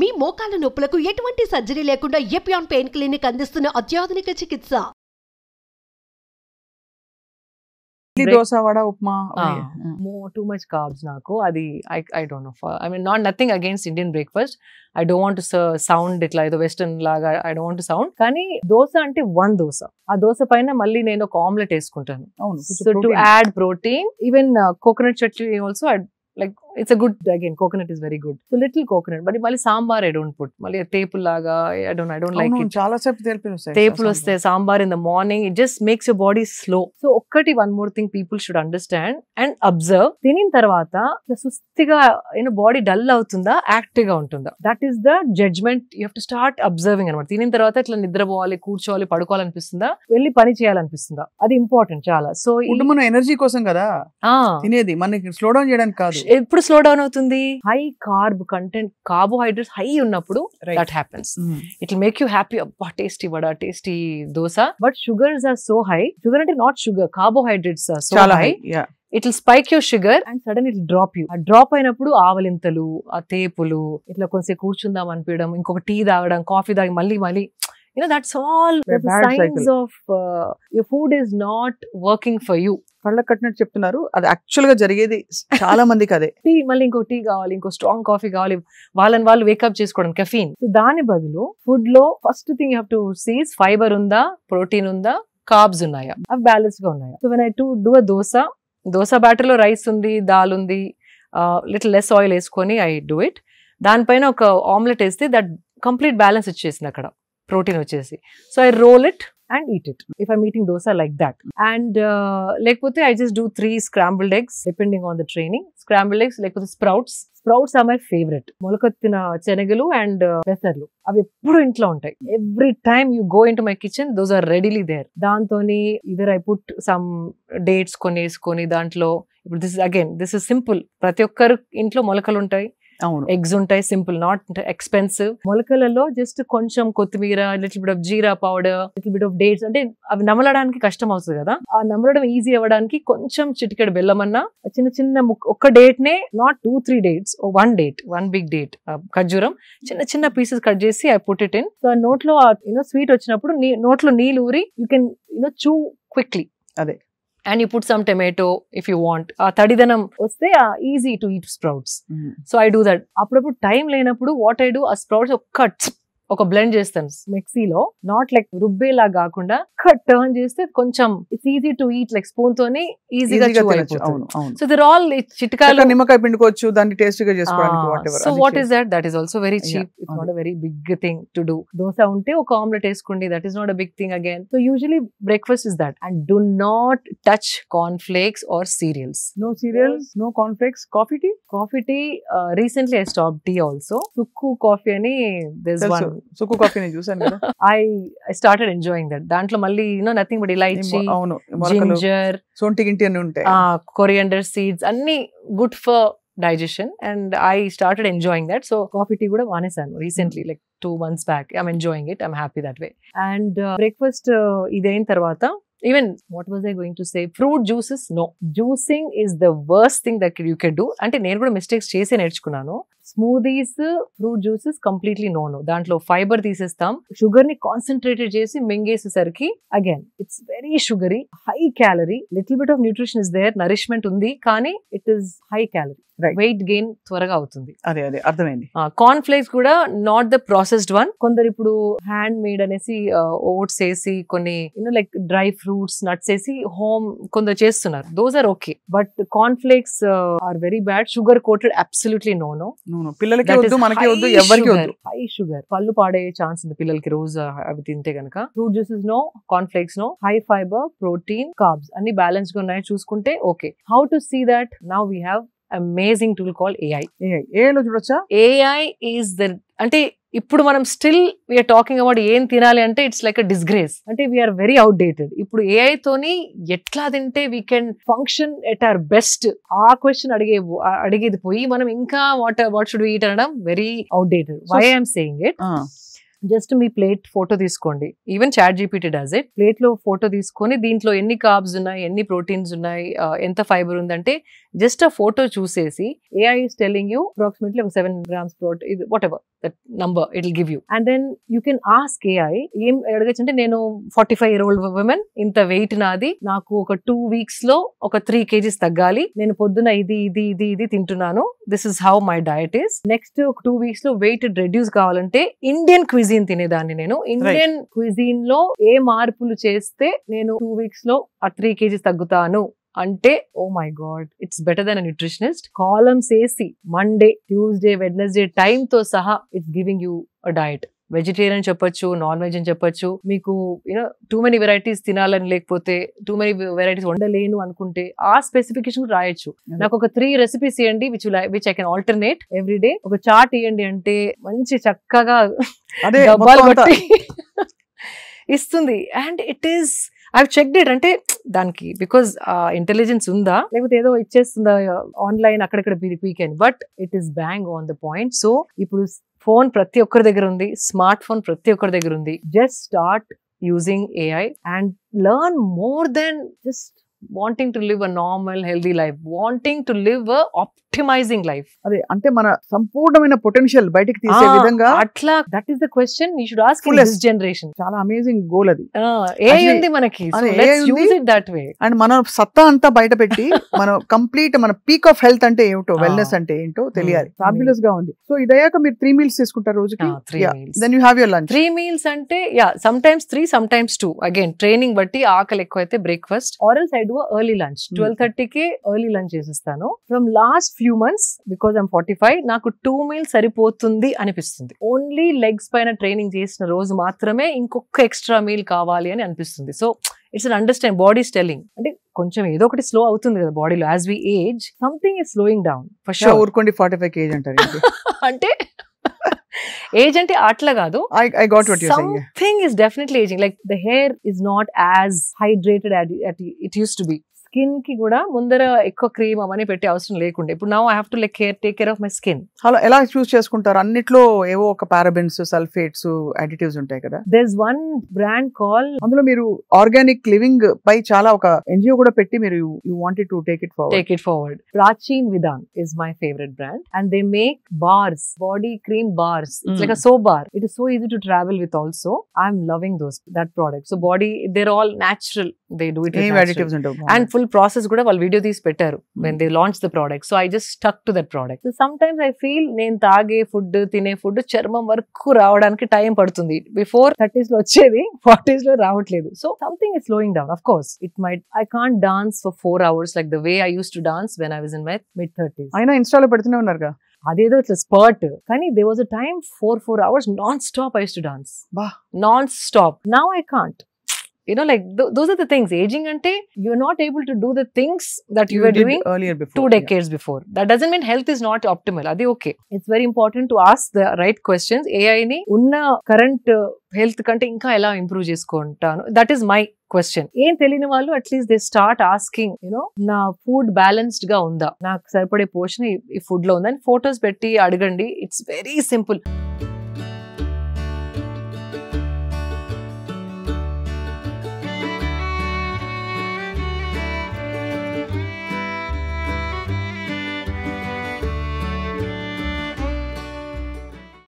మీ మోకాల నొప్పులకు ఎటువంటి సర్జరీ లేకుండా ఎపియాన్ పెయిన్ క్లినిక్ అందిస్తున్న అత్యాధునిక చికిత్స. dosa vada upma too much carbs naku adi I don't know. I mean, nothing against Indian breakfast. I don't want to sound it like the western laga. I don't want to sound kani dosa ante one dosa aa dosa paina malli nenu oka omelette eskuntanu. So to add protein, even coconut chutney also like it's a good, again, coconut is very good. So little coconut, but mali sambar I don't put. Mali tepul laga I don't like it. Chala sepu telpinu sai Tepul vaste sambar in the morning, it just makes your body slow. So okkati one more thing people should understand and observe. Tinin tarvata sustiga body dull avutunda, active ga untunda. That is the judgment you have to start observing anamata. Tinin tarvata itla nidrabovali, కూర్చోవాలి, పడుకోవాలి అనిపిస్తుందా, వెళ్ళి పని చేయాలనిపిస్తుందా, అది important చాలా. So food మన energy కోసం కదా తినేది, మనకి స్లో డౌన్ చేయడానికి కాదు. ఎప్పుడు స్లో డౌన్ అవుతుంది? High carb content, carbohydrates high ఉన్నప్పుడు that happens. It will make you happy. అబ్బా tasty vada, tasty dosa. But sugars are so high. Sugar అంటే not sugar, carbohydrates are so high. It will spike your sugar and sudden it drop you. ఆ drop అయినప్పుడు ఆవలింతలు, ఆ తేపులు, ఇట్లా కొంచెం కూర్చుందాం అనిపించడం, ఇంకొక టీ తాగడం, కాఫీ తాగి మళ్ళీ that's all the signs of your food is not working for you. కళ్ళకు కట్టినట్టు చెప్తున్నారు, అది యాక్చువల్ గా జరిగేది చాలా మందికి అదే. టీ మళ్ళీ ఇంకో టీ కావాలి, ఇంకో స్ట్రాంగ్ కాఫీ కావాలి, వాళ్ళని వాళ్ళు వేకప్ చేసుకోవడం, కెఫీన్. సో దాని బదులు ఫుడ్ లో first thing you have to sees fiber ఉందా, ప్రోటీన్ ఉందా, కార్బ్స్ ఉన్నాయా, అవి బ్యాలెన్స్ గా ఉన్నాయా. So when I do a dosa batter లో రైస్ ఉంది, దాల్ ఉంది, లిటిల్ లెస్ ఆయిల్ వేసుకొని ఐ డూ ఇట్. దానిపైన ఒక ఆమ్లెట్ వేస్తే దట్ కంప్లీట్ బ్యాలెన్స్ వచ్చేసింది అక్కడ, ప్రోటీన్ వచ్చేసి. So I roll it and eat it if I'm eating dosa like that. And lekapothe I just do 3 scrambled eggs depending on the training. Scrambled eggs, lekapothe sprouts are my favorite. Molakattina chenagalu and pesarlu avi eppudu intlo untai. Every time you go into my kitchen, those are readily there. Dantoni either I put some dates koni dantlo. This is simple. Prati okkaru intlo molakalu untai, eggs ఉంటాయి, simple, not expensive. మొలకలలో just కొంచెం కొత్తిమీర, little bit of jeera powder, little bit of dates. అంటే అవి నమలడానికి కష్టం అవుతుంది కదా, ఆ నమలడం ఈజీ అవ్వడానికి కొంచెం చిటికెడు బెల్లం అన్నా, చిన్న ఒక్క డేట్ నే, not 2-3 dates, one big date, ఖర్జూరం చిన్న పీసెస్ కట్ చేసి I put it in. So నోట్లో స్వీట్ వచ్చినప్పుడు నోట్లో నీళ్ళు ఊరి యూ కెన్ చూ క్విక్లీ. అదే. And you put some tomato if you want. Tadidanam vaste easy to eat sprouts. So I do that. Appudu time lenapudu what I do, a sprouts ఒక blend చేస్తాను మిక్సీలో, not like రుబ్బేలా కాకుండా turn చేస్తే కొంచెం it's easy to eat, like spoon తోనే ఈజీగా అయిపోతుంది. So there all చిట్కాలు. నిమ్మకాయ పిండుకోవచ్చు, దాన్ని టేస్టీగా చేసుకోవడానికి whatever. So what is that is also very cheap. It's not a very big thing to do. Dosa ఉంటే ఒక ఆమ్లెట్ వేసుకోండి, that is not a big thing again. So usually breakfast is that. And do not touch corn flakes or cereals. No cereals, no corn flakes. Coffee tea recently I stopped tea also. Sukku coffee ani there's one. Sukku coffee ని చూసాను కదా. I started enjoying that. దాంట్లో మళ్ళీ nothing but elaichi, ginger, సొంటి గింటి అన్ని ఉంటాయి, coriander seeds, అన్ని good for digestion, and I started enjoying that. So coffee tea kuda vanesanu recently, like 2 months back. I'm enjoying it. I'm happy that way. And breakfast idain tarvata, even what was I going to say, fruit juices, no. Juicing is the worst thing that you can do. Ante nenu kuda mistakes chese nerchukunnanu. Smoothies, fruit juices completely no. దాంట్లో fibre తీసేస్తాం, sugar ని concentrated చేసి మింగేసేసరికి again it's very sugary, high calorie. Little bit of nutrition is there, nourishment ఉంది, కానీ it is high calorie. Weight gain త్వరగా అవుతుంది. అదే అర్థమైంది. కార్న్ ఫ్లేక్స్ కూడా నాట్ ద ప్రాసెస్డ్ వన్. కొందరు ఇప్పుడు హ్యాండ్ మేడ్ అనేసి ఓట్స్ వేసి కొన్ని లైక్ డ్రై ఫ్రూట్స్, నట్స్ వేసి హోమ్ కొందరు చేస్తున్నారు. Those are okay, but corn flakes are very bad. Sugar coated, absolutely no. పిల్లలకి వద్దు, మనకి వద్దు, ఎవరికి వద్దు. హై షుగర్, పళ్ళు పాడే ఛాన్స్ ఉంది పిల్లలకి రోజు అవి తింటే గనక. Fruit juices no, corn flakes no. High fiber, protein, carbs అన్ని బ్యాలెన్స్ గా ఉన్నాయి చూసుకుంటే okay. How to see that? Now we have amazing tool called AI. AI లో చూడొచ్చా? AI is the, అంటే ఇప్పుడు మనం స్టిల్ వీఆర్ టాకింగ్ అబౌట్ ఏం తినాలి అంటే ఇట్స్ లైక్ అ డిస్గ్రేస్. అంటే వీఆర్ వెరీ అవుట్డేటెడ్. ఇప్పుడు AI తోని ఎట్లా తింటే we can function at our best, ఆ క్వశ్చన్ అడిగేది పోయి మనం ఇంకా వాట్ షుడ్ వి ఈట్ అనడం very outdated. Why I'm saying it, just మీ ప్లేట్ ఫోటో తీసుకోండి. Even chat GPT does it. Plate లో ఫోటో తీసుకొని దీంట్లో ఎన్ని కార్బ్స్ ఉన్నాయి, ఎన్ని ప్రోటీన్స్ ఉన్నాయి, ఎంత ఫైబర్ ఉందంటే జస్ట్ ఆ ఫోటో చూసేసి AI is telling you approximately 7 grams protein, whatever that number it will give you, and then you can ask AI ఏం అడగచ్చు అంటే నేను 45-year-old woman, ఇంత వెయిట్ నాది, నాకు ఒక 2 weeks లో ఒక 3 kgs తగ్గాలి, నేను పొద్దున ఇది తింటున్నాను, this is how my diet is, next 2 weeks లో వెయిట్ రెడ్యూస్ కావాలంటే ఇండియన్ క్విజిన్ తినేదాన్ని, నేను ఇండియన్ క్విజిన్ లో ఏ మార్పులు చేస్తే నేను 2 weeks లో ఆ 3 kgs తగ్గుతాను అంటే, oh my god, it's better then a nutritionist. Columns వేసి మండే, ట్యూస్డే, వెడ్నెస్డే టైమ్ తో సహా it's giving you a diet. Vegetarian చెప్పొచ్చు, నాన్ వెజ్ అని చెప్పొచ్చు, మీకు టూ మెనీ వెరైటీస్ తినాలని లేకపోతే టూ మెనీ వెరైటీస్ వండలేను అనుకుంటే ఆ స్పెసిఫికేషన్ రాయొచ్చు. నాకు ఒక 3 recipes ఇవ్వండి which I can alternate every day, ఒక చార్ట్ ఇవ్వండి అంటే మంచి చక్కగా డబ్బాలు కొట్టి ఇస్తుంది. And it is I checked it, అంటే దానికి బికాస్ ఇంటెలిజెన్స్ ఉందా లేకపోతే ఏదో ఇచ్చేస్తుందా ఆన్లైన్ అక్కడక్కడ weekend, but it is bang on the point. So ఇప్పుడు ఫోన్ ప్రతి ఒక్కరి దగ్గర ఉంది, స్మార్ట్ ఫోన్ ప్రతి ఒక్కరి దగ్గర ఉంది. Just start using AI and learn more than just wanting to live a normal healthy life, wanting to live a optimising life. అదే అంటే మన సంపూర్ణమైన పొటెన్షియల్ బయటికి తీసే విధంగా అట్లా, that is the question you should ask in this generation. చాలా amazing goal అది. AI ఉంది మనకి, so let's use it that way. And మన సత్తా అంతా బయట పెట్టి మనం కంప్లీట్ మన పీక్ ఆఫ్ హెల్త్ అంటే ఏమిటో, వెల్నెస్ అంటే ఏంటో తెలియాలి. ఫ్యాబులస్ గా ఉంది. సో ఇదయ్యాక మీరు 3 meals తీసుకుంటారు రోజుకి. 3 meals. Then you have your lunch. 3 meals అంటే some times 3, some times 2. Again training బట్టి ఆకలి ఎక్కువైతే breakfast, or else I do early lunch. 12:30కి ఎర్లీ లంచ్ చేసేస్తాను. From last few months because I'm 45, నాకు 2 meals సరిపోతుంది అనిపిస్తుంది. ఓన్లీ లెగ్స్ పైన ట్రైనింగ్ చేసిన రోజు మాత్రమే ఇంకొక ఎక్స్ట్రా మీల్ కావాలి అని అనిపిస్తుంది. So it's an understand, body telling, అంటే కొంచెం ఏదో ఒకటి స్లో అవుతుంది కదా బాడీలో. As we age something is slowing down for sure. ఊరుకోండి 45 kg అంటారు. అంటే ఏజ్ అంటే అట్లా కాదు, I got what you're saying. Something is definitely aging. Like the hair is not as hydrated as it used to be. Skin కి కూడా ముందర ఎక్కువ క్రీమ్ అవన్నీ పెట్టే అవసరం లేకుండా ఇప్పుడు now I have to take care of my skin. అలా ఎలా చూస్ చేసుకుంటారు? అన్నిట్లో ఏవో ఒక పారాబెన్స్, సల్ఫేట్స్, అడిటివ్స్ ఉంటాయి కదా. There is one brand call, అందులో మీరు ఆర్గానిక్ లివింగ్ పై చాలా ఒక NGO కూడా పెట్టి మీరు you wanted to take it forward. Prachin Vidhan is my favourite brand and they make bars, body cream bars. It's like a soap bar. It is so easy to travel with also. I'm loving that product. So body there all natural, they do it and full process కూడా వాళ్ళు video తీసి పెట్టారు when they launched the product. So I just stuck to that product. So sometimes I feel నేను తాగే food, తినే food చర్మం వరకు రావడానికి టైం పడుతుంది. బిఫోర్ 30s లో వచ్చేది 40s లో రావట్లేదు. So something is slowing down. Of course it might, I can't dance for 4 hours like the way I used to dance when I was in my mid-30s. అయినా ఇన్స్టాలో పెడుతూనే ఉన్నారుగా. అదేదో ఇట్లా స్పర్ట్, కానీ there was a time 4 hours non-stop I used to dance. Non-stop. Now I can't. Like those are the things. Aging ante you're not able to do the things that you were doing earlier before, 2 decades before. That doesn't mean health is not optimal. Adi okay. It's very important to ask the right questions. AI ni unna current health kante inka ela improve chesukontanu. That is my question. ఏం తెలియని వాళ్ళు at least they start asking, నా food balanced గా ఉందా, నాకు సరిపడే పోషన్ ఈ food లో ఉందా అని ఫోటోస్ పెట్టి అడగండి. It's very simple.